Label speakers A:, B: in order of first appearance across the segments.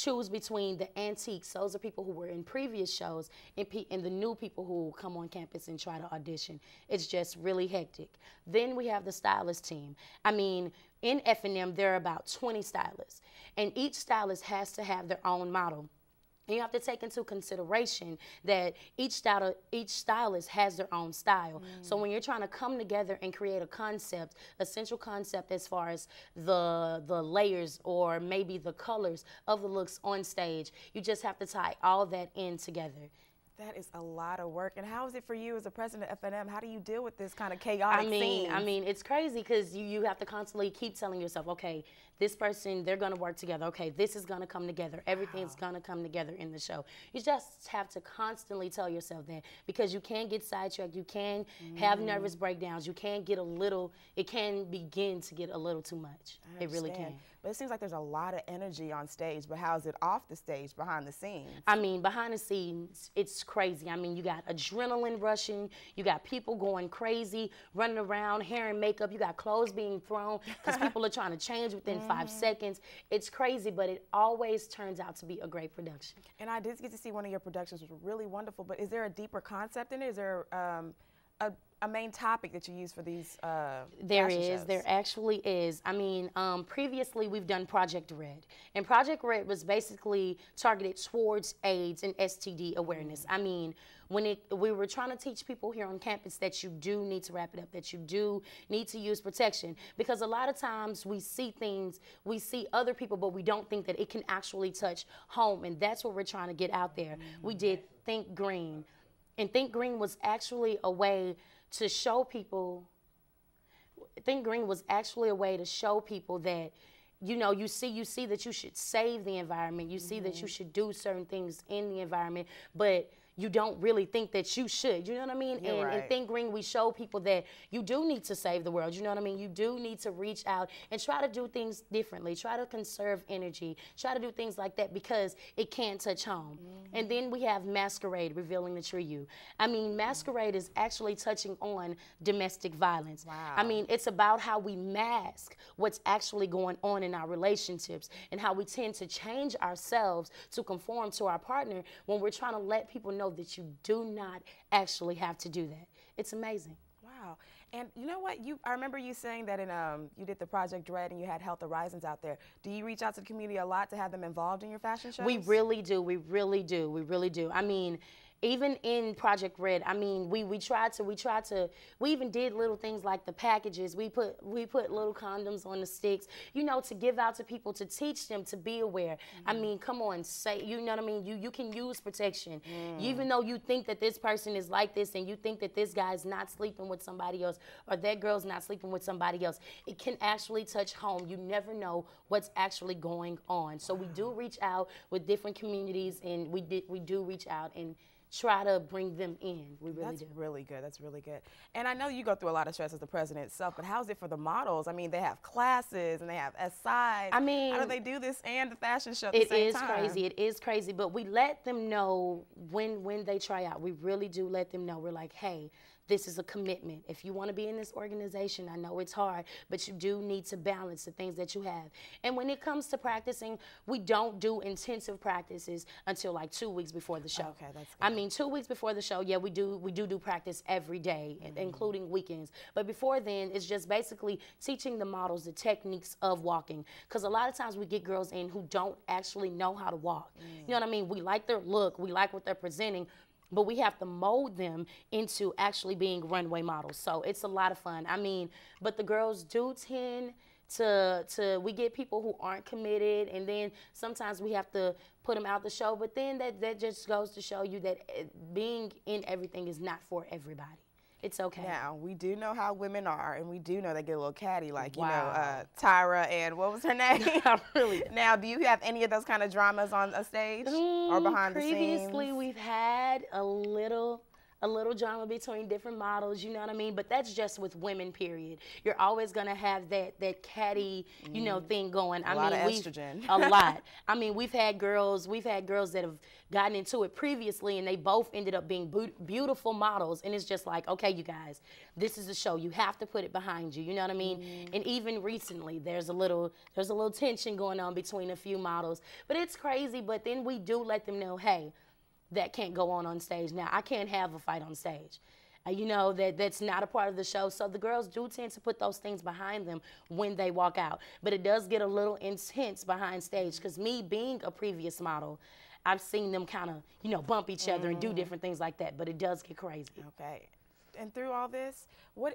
A: choose between the antiques. Those are people who were in previous shows, and the new people who come on campus and try to audition. It's just really hectic. Then we have the stylist team. I mean, in F&M, there are about 20 stylists, and each stylist has to have their own model. And you have to take into consideration that each stylist has their own style. So when you're trying to come together and create a concept, a central concept as far as the layers or maybe the colors of the looks on stage, you just have to tie all that in together.
B: That is a lot of work. And how is it for you as a president of F&M? How do you deal with this kind of chaotic scene?
A: I mean, it's crazy because you have to constantly keep telling yourself, okay, this person, they're going to work together. Okay, this is going to come together. Everything's going to come together in the show. You just have to constantly tell yourself that, because you can get sidetracked. You can have nervous breakdowns. You can get it can begin to get a little too much. It really can.
B: But it seems like there's a lot of energy on stage, but how is it off the stage, behind the scenes?
A: I mean, behind the scenes, it's crazy. I mean, you got adrenaline rushing, you got people going crazy, running around, hair and makeup, you got clothes being thrown because people are trying to change within 5 seconds. It's crazy, but it always turns out to be a great production.
B: And I did get to see one of your productions, which was really wonderful, but is there a deeper concept in it? Is there a main topic that you use for these
A: There actually is. I mean, previously we've done Project Red, and Project Red was basically targeted towards AIDS and STD awareness. I mean, when we were trying to teach people here on campus that you do need to wrap it up, that you do need to use protection, because a lot of times we see things, we see other people, but we don't think that it can actually touch home, and that's what we're trying to get out there. We did Think Green, and Think Green was actually a way to show people, Think Green was actually a way to show people that, you know, you see that you should save the environment, you see that you should do certain things in the environment, but you don't really think that you should, you know what I mean? And Think Green, we show people that you do need to save the world, you know what I mean? You do need to reach out and try to do things differently, try to conserve energy, try to do things like that, because it can touch home. And then we have Masquerade, Revealing the True You. I mean, Masquerade is actually touching on domestic violence.
B: Wow.
A: I mean, it's about how we mask what's actually going on in our relationships and how we tend to change ourselves to conform to our partner when we're trying to let people know that you do not actually have to do that. It's amazing.
B: Wow. And you know what? I remember you saying that you did the Project Red and you had Health Horizons out there. Do you reach out to the community a lot to have them involved in your fashion shows?
A: We really do. We really do. We really do. I mean, even in Project Red, I mean, we even did little things like the packages. We put little condoms on the sticks, you know, to give out to people, to teach them to be aware. I mean, come on, you know what I mean? You can use protection. Even though you think that this person is like this and you think that this guy's not sleeping with somebody else or that girl's not sleeping with somebody else, it can actually touch home. You never know what's actually going on. So we do reach out with different communities, and we do reach out and try to bring them in. We really do.
B: That's really good. That's really good. And I know you go through a lot of stress as the president itself, but how's it for the models? I mean, they have classes and they have SIs.
A: I mean,
B: how do they do this and the fashion show at the same time?
A: It is crazy. It is crazy, but we let them know when they try out. We really do let them know. We're like, hey, this is a commitment. If you want to be in this organization, I know it's hard, but you do need to balance the things that you have. And when it comes to practicing, we don't do intensive practices until like 2 weeks before the show.
B: Okay, that's good.
A: I mean, 2 weeks before the show, yeah, we do practice every day, including weekends. But before then, it's just basically teaching the models the techniques of walking. Because a lot of times we get girls in who don't actually know how to walk. You know what I mean? We like their look, we like what they're presenting, but we have to mold them into actually being runway models. So it's a lot of fun. I mean, but the girls do tend we get people who aren't committed, and then sometimes we have to put them out the show, but then that just goes to show you that being in everything is not for everybody. It's okay.
B: Now, we do know how women are, and we do know they get a little catty, like, you know, Tyra and what was her name?
A: Really?
B: Now, do you have any of those kind of dramas on a stage or behind the scenes?
A: Previously, we've had a little a little drama between different models, you know what I mean? But that's just with women, period. You're always gonna have that catty, you know, thing going.
B: A lot of estrogen.
A: A lot. I mean, we've had girls that have gotten into it previously, and they both ended up being beautiful models. And it's just like, okay, you guys, this is a show. You have to put it behind you. You know what I mean? And even recently, there's a little tension going on between a few models. But it's crazy. But then we do let them know, hey, that can't go on stage. Now, I can't have a fight on stage. You know, that's not a part of the show. So the girls do tend to put those things behind them when they walk out. But it does get a little intense behind stage, because me being a previous model, I've seen them kind of, you know, bump each other and do different things like that. But it does get crazy.
B: Okay. And through all this,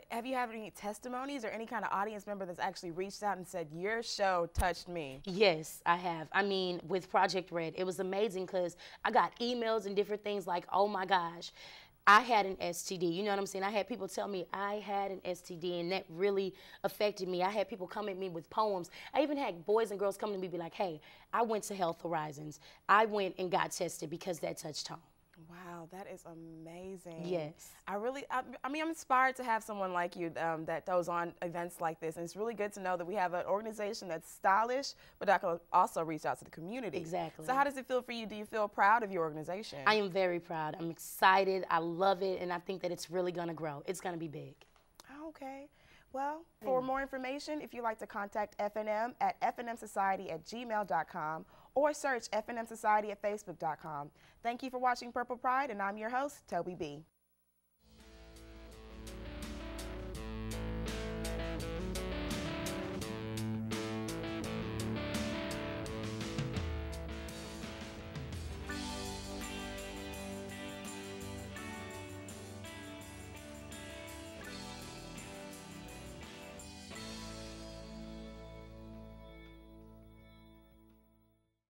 B: have you had any testimonies or any kind of audience member that's actually reached out and said, your show touched me?
A: Yes, I have. I mean, with Project Red, it was amazing because I got emails and different things like, oh my gosh, I had an STD. You know what I'm saying? I had people tell me I had an STD, and that really affected me. I had people come at me with poems. I even had boys and girls come to me and be like, hey, I went to Health Horizons. I went and got tested because that touched home.
B: Wow, that is amazing.
A: Yes.
B: I mean, I'm inspired to have someone like you that goes on events like this. And it's really good to know that we have an organization that's stylish, but that can also reach out to the community.
A: Exactly.
B: So how does it feel for you? Do you feel proud of your organization?
A: I am very proud. I'm excited. I love it. And I think that it's really going to grow. It's going to be big.
B: Okay. Well, for more information, if you'd like to contact FNM at fnmsociety@gmail.com or search FNM Society at Facebook.com. Thank you for watching Purple Pride, and I'm your host, Toby B.